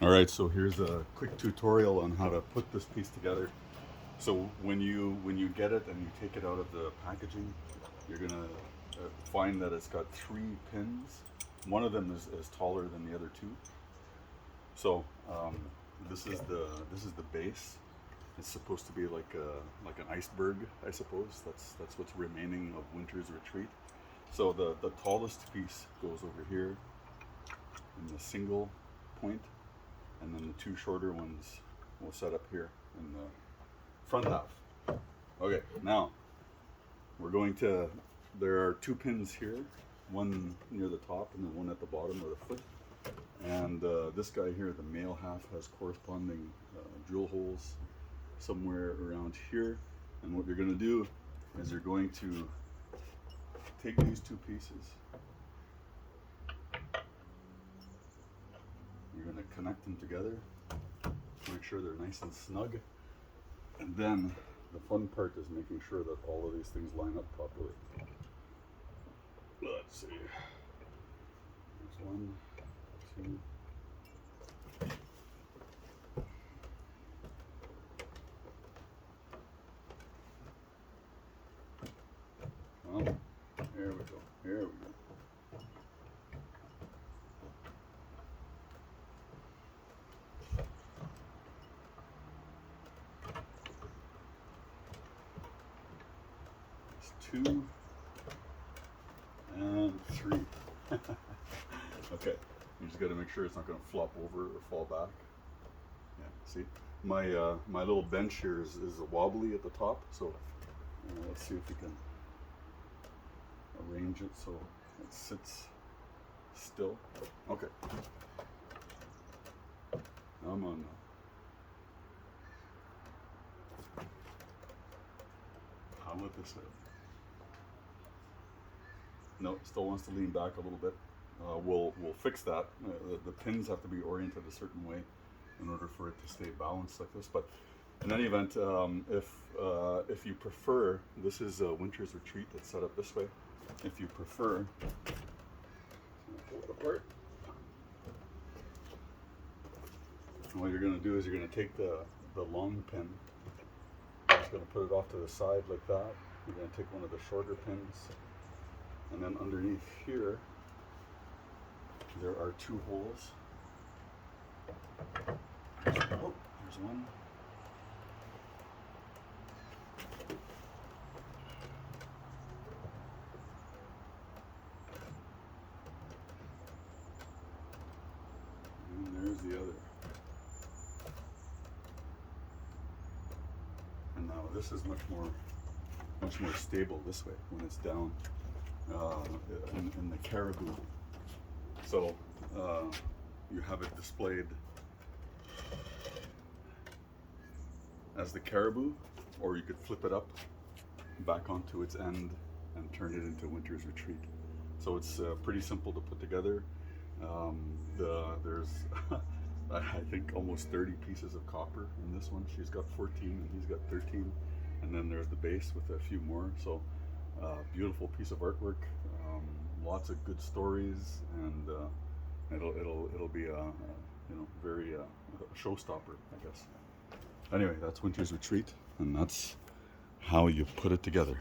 All right, so here's a quick tutorial on how to put this piece together. So when you get it and you take it out of the packaging, you're gonna find that it's got three pins. One of them is taller than the other two. So this is the base. It's supposed to be like an iceberg, I suppose. That's what's remaining of Winter's Retreat. So the tallest piece goes over here in the single point, and then the two shorter ones will set up here in the front half. Okay, now we're going to, there are two pins here, one near the top and then one at the bottom of the foot. And this guy here, the male half, has corresponding drill holes somewhere around here. And what you're going to do is you're going to take these two pieces, you're going to connect them together, make sure they're nice and snug. And then the fun part is making sure that all of these things line up properly. Let's see. There's one, two. Well, there we go. Here we go. Two and three. Okay, you just got to make sure it's not going to flop over or fall back. Yeah, see, my little bench here is wobbly at the top, so let's see if we can arrange it so it sits still. Okay, I'm on. How about this? No, it still wants to lean back a little bit. We'll fix that. The pins have to be oriented a certain way in order for it to stay balanced like this. But in any event, if you prefer, this is a Winter's Retreat that's set up this way. If you prefer, pull it apart. What you're going to do is you're going to take the long pin. You're just going to put it off to the side like that. You're going to take one of the shorter pins. And then underneath here, there are two holes. Oh, there's one. And there's the other. And now this is much more stable this way when it's down. In the Caribou. So you have it displayed as the Caribou, or you could flip it up back onto its end and turn it into Winter's Retreat. So it's pretty simple to put together. There's I think almost 30 pieces of copper in this one. She's got 14 and he's got 13, and then there's the base with a few more. So beautiful piece of artwork, lots of good stories, and it'll be a very showstopper, I guess. Anyway, that's Winter's Retreat, and that's how you put it together.